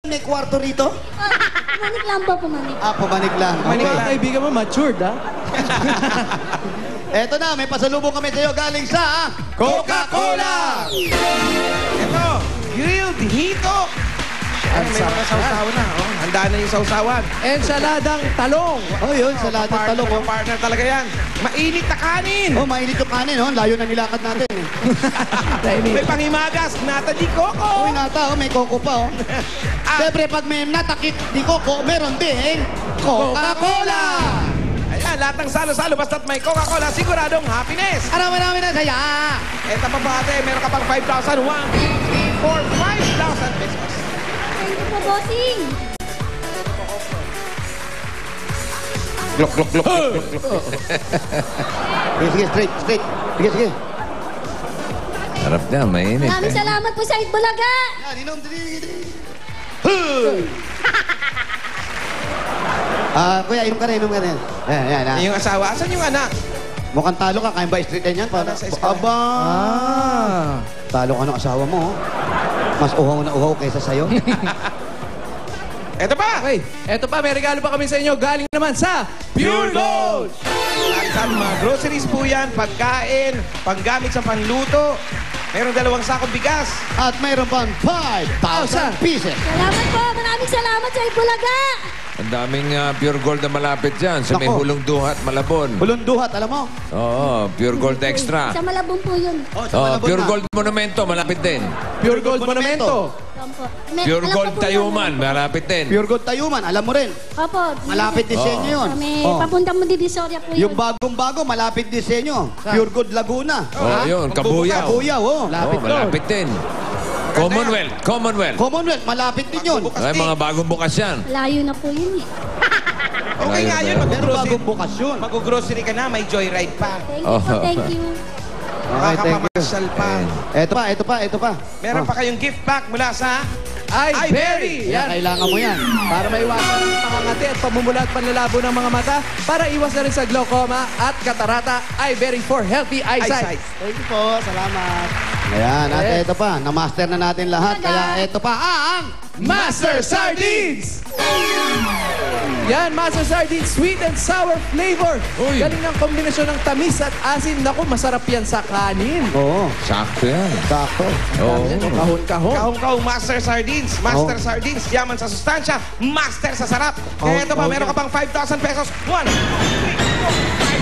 May kwarto rito? Pumanik lang po, pumanik. Ah, pumanik lang. Pumanik lang. Kaibigan mo, matured, ha? Eto na, may pasalubong kami sa'yo galing sa Coca-Cola! Ito, grilled hito. Ay, may mga sausawan na. Oh, handa na yung sausawan. Ensaladang talong. Oh, yun, salada talong. Oh. Partner talaga yan. Mainit na kanin. Oh, mainit yung kanin, oh. Layo na nilakad natin. May pangimagas, nata di coco. Uy, nata, oh, may coco pa, oh. Siyempre, pag may natakit di coco, meron din Coca-Cola! Ayan, lahat ng salo-salo, basta't may Coca-Cola, siguradong happiness. Marami na saya! Eto pa ba ate, meron ka pang 5,000. 1, 2, 3, 4, 5,000 pesos. Thank you po, bossing. Glok, glok, glok, glok, glok. Sige, straight. Sige. Harap niya, mainit. Maraming salamat po sa Itbulaga. Yan, inom, dali. Kuya, inom ka na. Yan. Yung asawa, asan yung anak? Mukhang talo ka, kaya ba straight yan? Nasa eskwela. Aba! Talo ka ng asawa mo, oh. Mas uhaw na uhaw kaysa sa'yo. Eto pa! Okay, eto pa, may regalo pa kami sa inyo. Galing naman sa Pure Gold! Sa mga groceries po yan, pagkain, panggamit sa panluto. Meron 2 sakong bigas. At mayroon pang 5,000 pieces. Salamat po, maraming salamat sa Itbulaga. Ang daming pure gold na malapit dyan. Sa may Nako. Hulong Duhat, Malabon. Hulong duhat, alam mo? Oo, pure gold extra. Sa Malabon po yun. Oh, Pure gold monumento, malapit din. Pure Gold Monumento. Opo. Pure Alam gold ko po Tayuman, yun. malapit din. Pure gold Tayuman, alam mo rin. Opo. Malapit disenyo yun. May Oh. papunta mo di Divisoria po yun. Yung bagong-bago, malapit disenyo. Pure gold Laguna. Oh, yun, Kabuyaw. Kabuyaw, oh. Oh, malapit din. Commonwealth. Commonwealth, malapit din yun. Ay, mga bagong bukas yan. Layo na po yun eh. Okay nga yun, Pero bagong bukas yun. mag-grocery ka na, may joyride pa. Thank you po, thank you. Okay, thank you. Makakapamasyal pa. Ito pa. Meron pa kayong gift pack mula sa iBerry! Yan, kailangan mo yan. Para maiwasan ang pangangati at pamumula at panlalabo ng mga mata, para iwas na rin sa glaucoma at katarata, iBerry for healthy eyesight. Thank you po, salamat. Ayan, at ito pa, na-master na natin lahat. Kaya ito pa ang Master Sardines! Yan, Master Sardines, sweet and sour flavor. Uy. Galing ng kombinasyon ng tamis at asin. Naku, masarap yan sa kanin. Oo, Sakto yan. sakto. Oo. Kahon-kahon. Kahong-kahong Master Sardines. Master Sardines, yaman sa sustansya, master sa sarap. Kaya ito pa, meron ka pang 5,000 pesos. 1, 2, 3,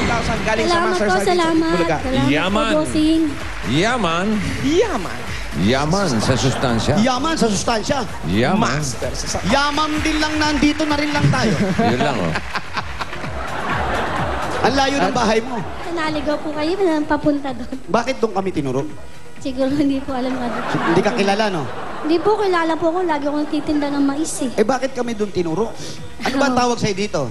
4, 5,000 galing sa Salamat Master po, Sardines. salamat. Bulaga. Salamat Yaman. po, bossing. Yaman. Yaman. Yaman sa sustansya. Yaman sa sustansya. Yaman. Master sa sarap. Yaman din lang, nandito na rin lang tayo. Yun lang, oh. Ang layo ng bahay mo. Naligaw po kayo, papunta doon. Bakit doon kami tinuro? Siguro hindi po alam nga doon. Hindi ka kilala, no? Hindi po, kilala po ako. Lagi akong titinda ng mais eh. Eh, bakit kami doon tinuro? Ano ba ang tawag sa'yo dito?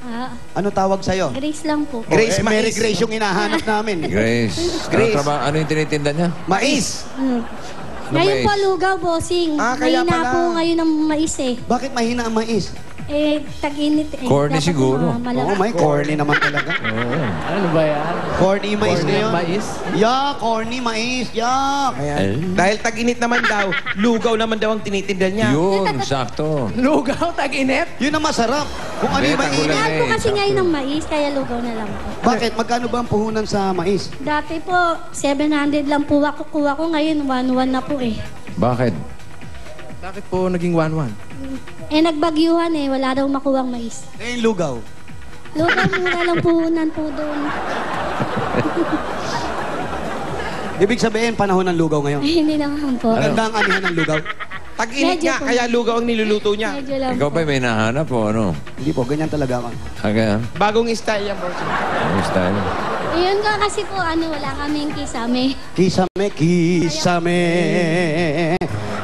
Ah, Ano tawag sa'yo? Grace lang po. Grace Mary Mais. Grace yung hinahanap namin. Grace. Grace. Ano yung tinitinda niya? Mais. Ngayon po, mais? lugaw, bossing. Ah, kaya Mahina pala. po ngayon ng mais eh. Bakit mahina ang mais? Eh, tag-init eh. Corny Dapat siguro. Oo, may corny naman talaga. Oo. Ano ba yan? Corny mais Corny na yun. ang mais? Yeah, corny mais. Yeah. Ayan. Dahil tag-init naman daw, lugaw naman daw ang tinitinda niya. Yun, sakto. Lugaw, tag-init? Yun ang masarap. Kung ano yung Beta, mainit. gulay. Mahal po kasi Sakto. ngayon ng mais, kaya lugaw na lang po. Bakit? Magkano ba ang puhunan sa mais? Dati po, 700 lang po ako kuha ko. Ngayon, 1,1 na po eh. Bakit? Bakit po naging 1-1? Eh, nagbagyuhan eh. Wala daw makuwang mais. Eh, yung lugaw. Lugaw mura lang puhunan po doon. Ibig sabihin, panahon ng lugaw ngayon. Ay, hindi naman po. Maganda ang anihan ng lugaw. Tag-init Medyo nga, po. kaya lugaw ang niluluto niya. Medyo lang Ikaw po. ba may nahanap o ano? Hindi po, ganyan talaga ako. Kaya, Bagong style yan, boss. ano style? Ayun nga kasi po, wala kaming kisame. Kisame, kisame,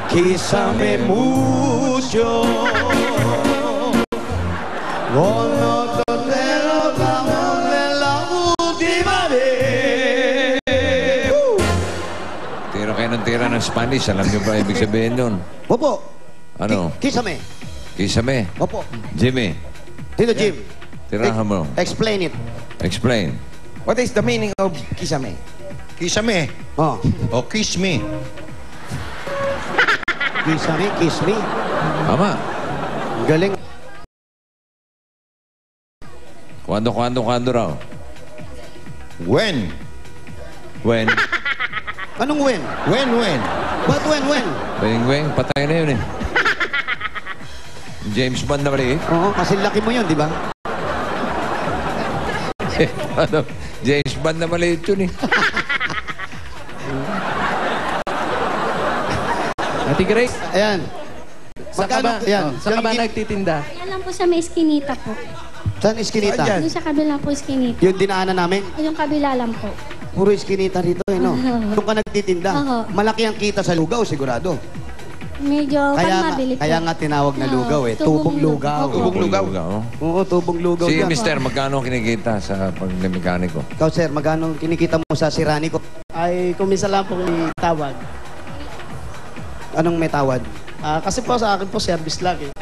kisame mucho. Ono totero amor de la última vez. Tira kayo ng tira ng Spanish. Alam niyo ba ibig sabihin yun? Opo. Ano? Kisame. Kisame. Opo. Jimmy, Tito Jim. tirahan mo. Explain it. Explain. What is the meaning of kisame? Kisame. Oh. O kiss me. Kisame, kiss me. Tama. Galing. Kwando raw. When? When? Anong when? When? Ba't when? Weng, patay na yun eh. James Bond na mali. Oo, kasi laki mo yun, di ba? Ano? James Bond na maliit yun eh. Ate Grace, Ayan. saan ka ba, Ayan. saan ka ba Yung- nagtitinda? Yan lang po sa may eskinita po. Saan iskinita? Yung sa kabila po eskinita. Yung dinaanan namin? Yung kabila lang po. Puro iskinita rito eh, no? Doon ka nagtitinda. Oo. Malaki ang kita sa lugaw, sigurado. Medyo mabili po. Kaya nga tinawag na Oo, lugaw eh. Tubong lugaw. Opo. Tubong lugaw. Oo, tubong lugaw Si yan. Mister, magkano kinikita sa pagmekaniko? Ikaw, sir, magkano kinikita mo sa sirani ko? Ay kumisa lang po may tawag. Anong may tawad? Kasi po sa akin po service lang eh.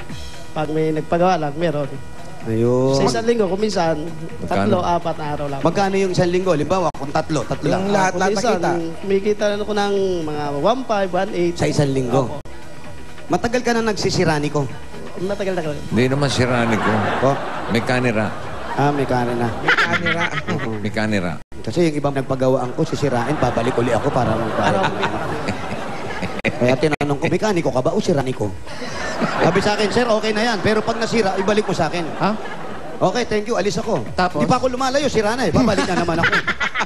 Pag may nagpagawa lang, meron. Ayun. Sa isang linggo, kuminsan, Magkano? 3, 4 na araw lang. Magkano yung isang linggo? Limbawa, kung tatlo lang. Yung lahat Kuminsan, nakita. may kita na ko ng mga 1.5, 1.8. Sa isang linggo. Opo. Matagal ka na nagsisirani ko. Matagal na. Hindi naman sirani ko. Oh, Mekanira. may kanin na. Camera. Mekanira. Kasi yung ibang nagpagawaan ko, sisirain, babalik uli ako para magbayad. Kaya tinanong ko, mekaniko ka ba o siraniko? Sabi sa akin, sir, okay na yan. Pero pag nasira, ibalik mo sa akin. Ha? Okay, thank you, alis ako. Tapos? Di pa ako lumalayo, sira na eh. Babalik na naman ako.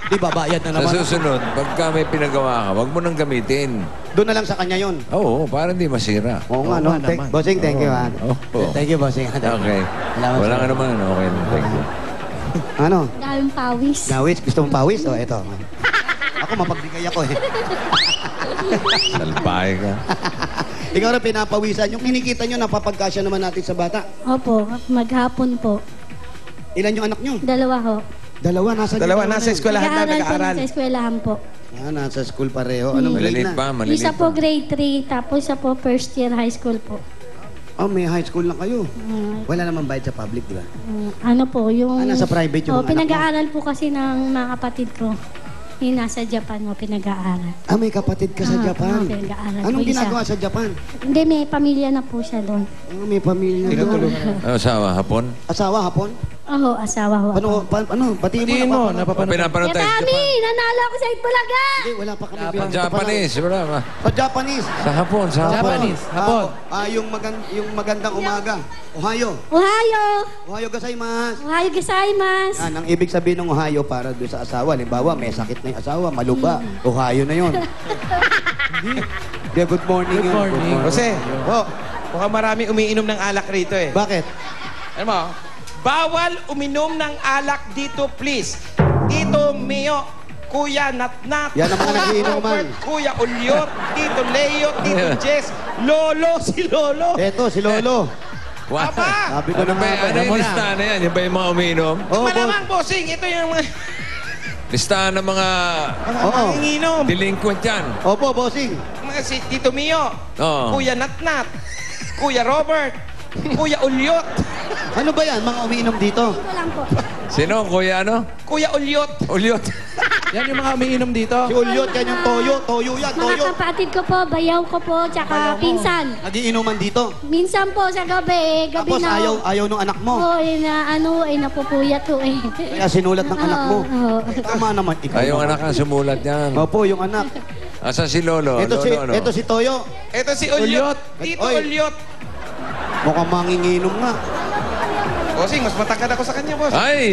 Di ba, bayad na Sa naman ako. susunod, pagka may pinagawa ka, wag mo nang gamitin. Doon na lang sa kanya yon. Oo, para hindi masira. Oo nga, Oo no? nga naman. Bossing, thank you, ha? Oo. Thank you, bossing. Okay. Salamat, Wala sir. ka naman. Okay, thank you. Ano? Daming pawis. Nawis? Gusto mong pawis? O, eto. Ako, mapagbigay ako eh. Salbahe ka. Ikaw rin pinapawisan. Yung kinikita nyo, napapagkasya naman natin sa bata. Opo, maghapon po. Ilan yung anak nyo? 2 ho. Dalawa, nasa Nasa eskwelahan na Nag-aaral po nag-aaral. sa eskwelahan po. Nasa school pareho. Anong grade Maliliit na? pa, maliliit Isa po pa. grade 3, tapos isa po first year high school po. Oh, may high school na kayo. Mm, Wala naman bayad sa public, di ba? ano po, yung... Nasa private yung mga anak mo? pinag-aaral po kasi ng mga kapatid ko. Yung nasa Japan mo, pinag-aaral. May kapatid ka sa Ah, Japan. pinag-aaral Anong po isa. ginagawa sa Japan? Hindi, may pamilya na po siya doon. May pamilya doon. Ano, asawa, hapon? Asawa, hapon? Oo, asawa ho. Batiin Hindi mo. mo, napapanood. Pinapanood tayo sa Yatami! Japan. Nanalo ako sa Itbulaga! Hindi, wala pa kami. Sa Japanese, wala ba? Sa Japanese. Sa hapon, sa hapon. Japanese, hapon. Yung magandang umaga. Ohio. Ohio! Ohio gozaimasu. Ohio gozaimasu! Yan, ang ibig sabihin ng Ohio para doon sa asawa. Halimbawa, may sakit na yung asawa, maluba. Ohio na yun. Yeah, good morning. Good yun. morning. Jose, Oh, mukhang marami umiinom ng alak rito eh. bakit? Ano mo? Bawal uminom ng alak dito, please. Tito Mio, Kuya Natnat, Yan ang mga Kuya nagiinuman. Robert, Kuya Ulyot, Tito Leo, Tito Jess, Lolo, si Lolo. Eto, si Lolo. Wow. Aba! Sabi ko Ano na ba, nga ba? ano yung listahan na yan? Yung ba yung mga umiinom? Oh, boss. Malamang, bossing, ito yung mga Listahan ng mga Oo. manginginom. delinquent yan. Opo, bossing. Mga si Tito Mio, Oo. Kuya Natnat, Kuya Robert, Kuya Ulyot, Ano ba yan, mga umiinom dito? Ito lang po. Sino? Kuya ano? Kuya Ulyot. Ulyot. Yan yung mga umiinom dito. Si Ulyot, yan yung toyo. Toyo yan, Mga toyo. kapatid ko po, bayaw ko po, tsaka pinsan. Nagiinuman dito. Minsan po sa gabi, Tapos ayaw nung anak mo. Oo, napupuyat ko eh. Kaya sinulat ng anak mo. Oo. Tama naman, ikaw. Ay, yung naman. anak ang sumulat yan. Opo, yung anak. Asan si Lolo? Ito Lolo, ano? si Toyo. Ito si Ulyot. Tito Oy. Ulyot. Mukhang manginginom nga. Bossing, mas matangkad ako sa kanya, boss. Ay!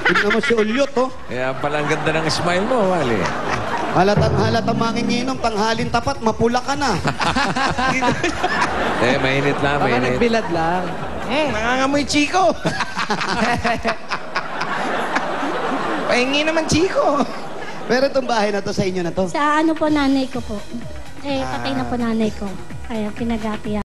Tignan mo si Ulyot, oh. Kaya pala ang ganda ng smile mo, Wally. Halatang manginginom, tanghalin tapat, mapula ka na. Mainit lang, Baka mainit. nagbilad lang. Nangangamoy Chico. Pahingi naman Chico. Pero itong bahay na to, sa inyo na to. Sa ano po nanay ko po. Patay na po nanay ko. Kaya pinagatiya.